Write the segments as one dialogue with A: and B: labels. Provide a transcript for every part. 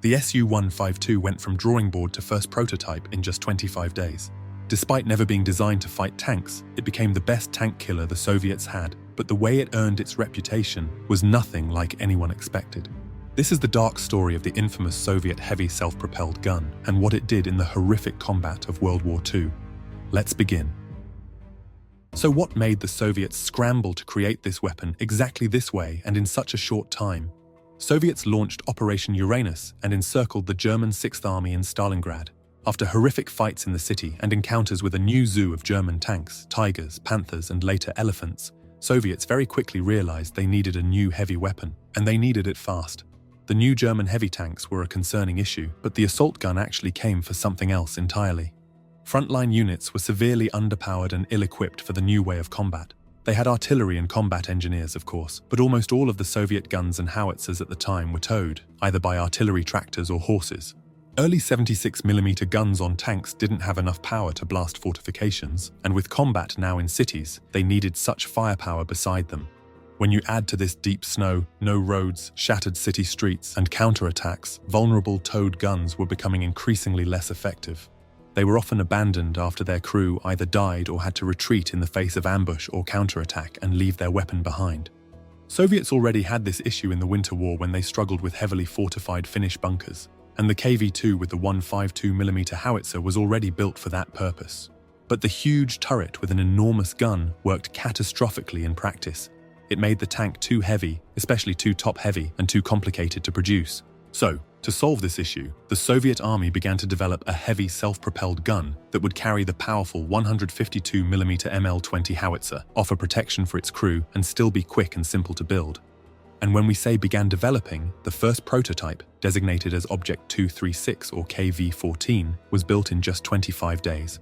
A: The SU-152 went from drawing board to first prototype in just 25 days. Despite never being designed to fight tanks, it became the best tank killer the Soviets had, but the way it earned its reputation was nothing like anyone expected. This is the dark story of the infamous Soviet heavy self-propelled gun and what it did in the horrific combat of World War II. Let's begin. So what made the Soviets scramble to create this weapon exactly this way and in such a short time? Soviets launched Operation Uranus and encircled the German 6th Army in Stalingrad. After horrific fights in the city and encounters with a new zoo of German tanks, tigers, panthers, and later elephants, Soviets very quickly realized they needed a new heavy weapon, and they needed it fast. The new German heavy tanks were a concerning issue, but the assault gun actually came for something else entirely. Frontline units were severely underpowered and ill-equipped for the new way of combat. They had artillery and combat engineers, of course, but almost all of the Soviet guns and howitzers at the time were towed, either by artillery tractors or horses. Early 76mm guns on tanks didn't have enough power to blast fortifications, and with combat now in cities, they needed such firepower beside them. When you add to this deep snow, no roads, shattered city streets, and counterattacks, vulnerable towed guns were becoming increasingly less effective. They were often abandoned after their crew either died or had to retreat in the face of ambush or counterattack and leave their weapon behind. Soviets already had this issue in the Winter War when they struggled with heavily fortified Finnish bunkers, and the KV-2 with the 152mm howitzer was already built for that purpose. But the huge turret with an enormous gun worked catastrophically in practice. It made the tank too heavy, especially too top-heavy, and too complicated to produce. So, to solve this issue, the Soviet army began to develop a heavy self-propelled gun that would carry the powerful 152mm ML-20 howitzer, offer protection for its crew, and still be quick and simple to build. And when we say began developing, the first prototype, designated as Object 236 or KV-14, was built in just 25 days.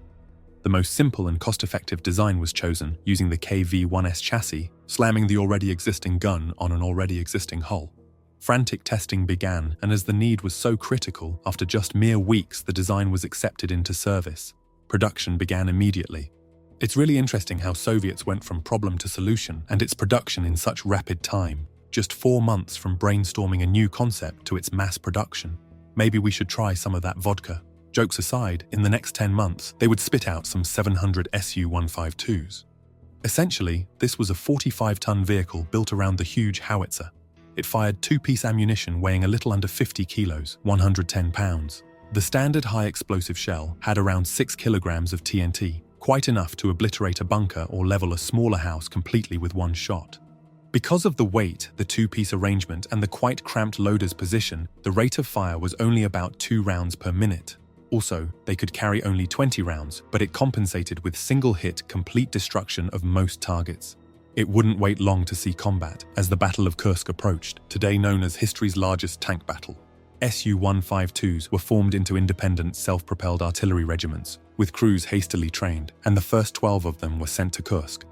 A: The most simple and cost-effective design was chosen, using the KV-1S chassis, slamming the already existing gun on an already existing hull. Frantic testing began, and as the need was so critical, after just mere weeks the design was accepted into service. Production began immediately. It's really interesting how Soviets went from problem to solution, and its production in such rapid time. Just 4 months from brainstorming a new concept to its mass production. Maybe we should try some of that vodka. Jokes aside, in the next 10 months, they would spit out some 700 SU-152s. Essentially, this was a 45-ton vehicle built around the huge howitzer. It fired 2-piece ammunition weighing a little under 50 kilos, 110 pounds. The standard high-explosive shell had around 6 kilograms of TNT, quite enough to obliterate a bunker or level a smaller house completely with one shot. Because of the weight, the 2-piece arrangement, and the quite cramped loader's position, the rate of fire was only about 2 rounds per minute. Also, they could carry only 20 rounds, but it compensated with single-hit, complete destruction of most targets. It wouldn't wait long to see combat, as the Battle of Kursk approached, today known as history's largest tank battle. SU-152s were formed into independent, self-propelled artillery regiments, with crews hastily trained, and the first 12 of them were sent to Kursk.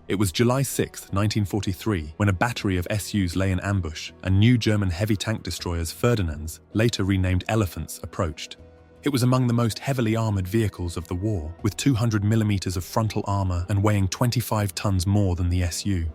A: It was July 6, 1943, when a battery of SUs lay in ambush, and new German heavy tank destroyers Ferdinands, later renamed Elephants, approached. It was among the most heavily armored vehicles of the war, with 200mm of frontal armor and weighing 25 tons more than the SU.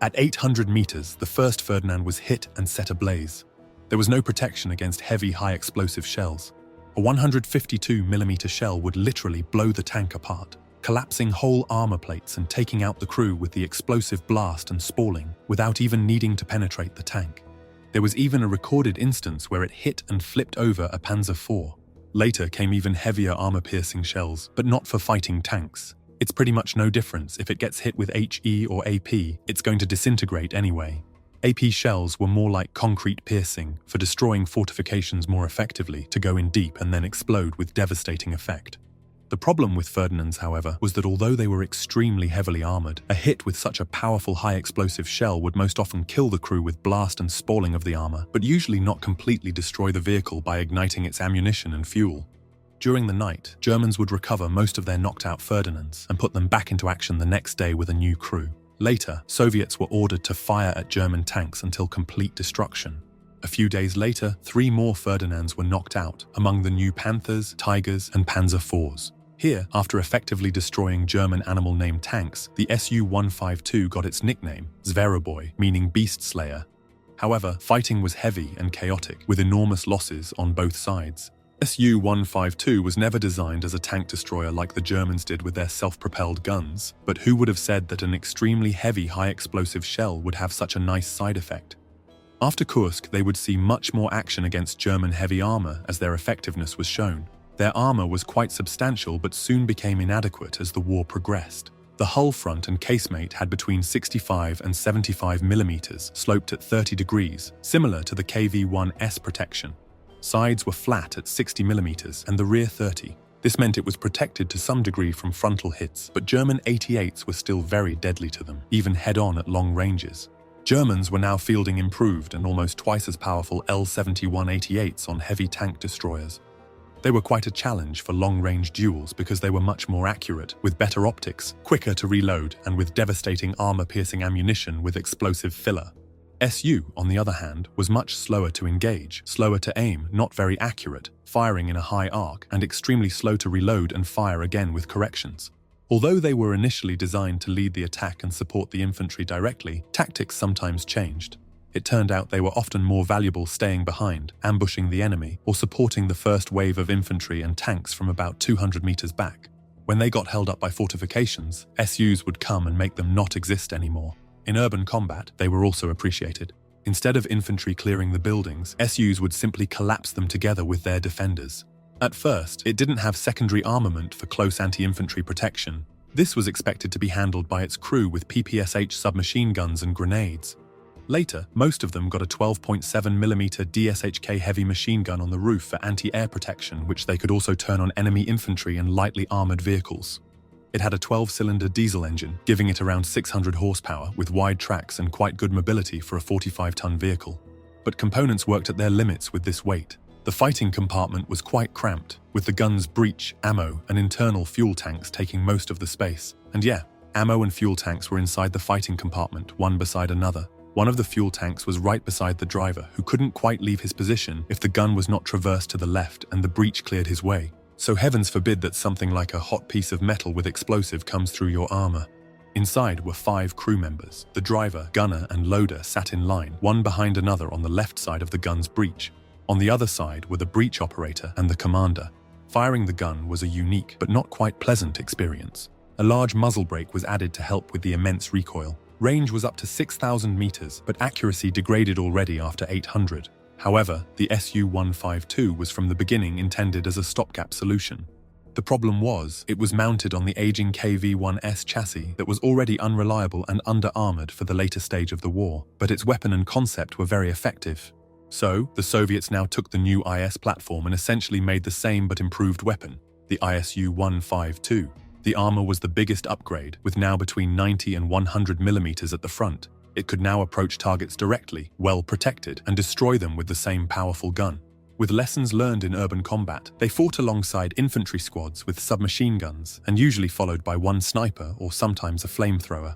A: At 800 meters, the first Ferdinand was hit and set ablaze. There was no protection against heavy, high-explosive shells. A 152mm shell would literally blow the tank apart, collapsing whole armor plates and taking out the crew with the explosive blast and spalling without even needing to penetrate the tank. There was even a recorded instance where it hit and flipped over a Panzer IV. Later came even heavier armor-piercing shells, but not for fighting tanks. It's pretty much no difference if it gets hit with HE or AP, it's going to disintegrate anyway. AP shells were more like concrete piercing, for destroying fortifications more effectively, to go in deep and then explode with devastating effect. The problem with Ferdinands, however, was that although they were extremely heavily armored, a hit with such a powerful high-explosive shell would most often kill the crew with blast and spalling of the armor, but usually not completely destroy the vehicle by igniting its ammunition and fuel. During the night, Germans would recover most of their knocked-out Ferdinands and put them back into action the next day with a new crew. Later, Soviets were ordered to fire at German tanks until complete destruction. A few days later, 3 more Ferdinands were knocked out, among the new Panthers, Tigers, and Panzer IVs. Here, after effectively destroying German animal-named tanks, the SU-152 got its nickname, Zera Boy, meaning Beast Slayer. However, fighting was heavy and chaotic, with enormous losses on both sides. SU-152 was never designed as a tank destroyer like the Germans did with their self-propelled guns, but who would have said that an extremely heavy high-explosive shell would have such a nice side effect? After Kursk, they would see much more action against German heavy armor as their effectiveness was shown. Their armor was quite substantial but soon became inadequate as the war progressed. The hull front and casemate had between 65 and 75 millimeters, sloped at 30 degrees, similar to the KV-1S protection. Sides were flat at 60 millimeters and the rear 30. This meant it was protected to some degree from frontal hits, but German 88s were still very deadly to them, even head-on at long ranges. Germans were now fielding improved and almost twice as powerful L-7188s on heavy tank destroyers. They were quite a challenge for long-range duels because they were much more accurate, with better optics, quicker to reload, and with devastating armor-piercing ammunition with explosive filler. SU, on the other hand, was much slower to engage, slower to aim, not very accurate, firing in a high arc, and extremely slow to reload and fire again with corrections. Although they were initially designed to lead the attack and support the infantry directly, tactics sometimes changed. It turned out they were often more valuable staying behind, ambushing the enemy, or supporting the first wave of infantry and tanks from about 200 meters back. When they got held up by fortifications, SUs would come and make them not exist anymore. In urban combat, they were also appreciated. Instead of infantry clearing the buildings, SUs would simply collapse them together with their defenders. At first, it didn't have secondary armament for close anti-infantry protection. This was expected to be handled by its crew with PPSH submachine guns and grenades. Later, most of them got a 12.7mm DSHK heavy machine gun on the roof for anti-air protection, which they could also turn on enemy infantry and lightly armored vehicles. It had a 12-cylinder diesel engine, giving it around 600 horsepower with wide tracks and quite good mobility for a 45-ton vehicle. But components worked at their limits with this weight. The fighting compartment was quite cramped, with the gun's breech, ammo, and internal fuel tanks taking most of the space. And yeah, ammo and fuel tanks were inside the fighting compartment, one beside another. One of the fuel tanks was right beside the driver, who couldn't quite leave his position if the gun was not traversed to the left and the breech cleared his way. So heavens forbid that something like a hot piece of metal with explosive comes through your armor. Inside were 5 crew members. The driver, gunner, and loader sat in line, one behind another on the left side of the gun's breech. On the other side were the breech operator and the commander. Firing the gun was a unique but not quite pleasant experience. A large muzzle brake was added to help with the immense recoil. Range was up to 6,000 meters, but accuracy degraded already after 800. However, the SU-152 was from the beginning intended as a stopgap solution. The problem was, it was mounted on the aging KV-1S chassis that was already unreliable and under-armored for the later stage of the war, but its weapon and concept were very effective. So, the Soviets now took the new IS platform and essentially made the same but improved weapon, the ISU-152. The armor was the biggest upgrade, with now between 90 and 100 millimeters at the front. It could now approach targets directly, well protected, and destroy them with the same powerful gun. With lessons learned in urban combat, they fought alongside infantry squads with submachine guns, and usually followed by one sniper or sometimes a flamethrower.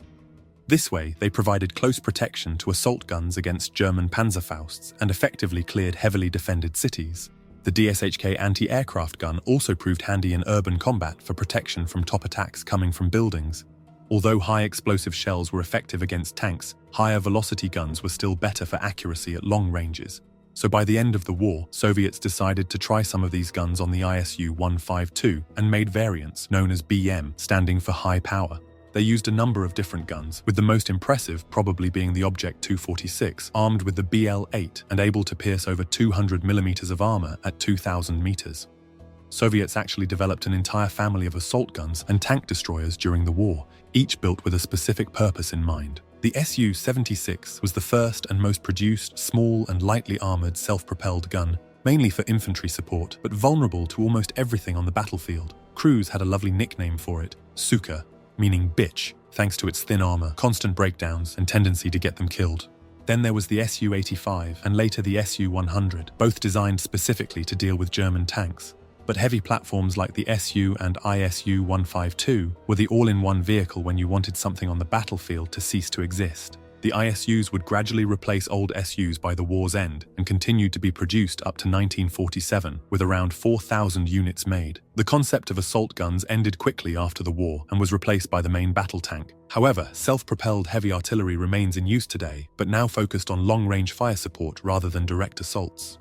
A: This way, they provided close protection to assault guns against German Panzerfausts and effectively cleared heavily defended cities. The DSHK anti-aircraft gun also proved handy in urban combat for protection from top attacks coming from buildings. Although high explosive shells were effective against tanks, higher velocity guns were still better for accuracy at long ranges. So by the end of the war, Soviets decided to try some of these guns on the ISU-152 and made variants known as BM, standing for high power. They used a number of different guns, with the most impressive probably being the Object 246, armed with the BL-8 and able to pierce over 200 millimeters of armor at 2,000 meters. Soviets actually developed an entire family of assault guns and tank destroyers during the war, each built with a specific purpose in mind. The Su-76 was the first and most produced, small and lightly armored self-propelled gun, mainly for infantry support, but vulnerable to almost everything on the battlefield. Crews had a lovely nickname for it, Suka, meaning bitch, thanks to its thin armor, constant breakdowns, and tendency to get them killed. Then there was the Su-85 and later the Su-100, both designed specifically to deal with German tanks. But heavy platforms like the SU and ISU-152 were the all-in-one vehicle when you wanted something on the battlefield to cease to exist. The ISUs would gradually replace old SUs by the war's end and continued to be produced up to 1947, with around 4,000 units made. The concept of assault guns ended quickly after the war and was replaced by the main battle tank. However, self-propelled heavy artillery remains in use today, but now focused on long-range fire support rather than direct assaults.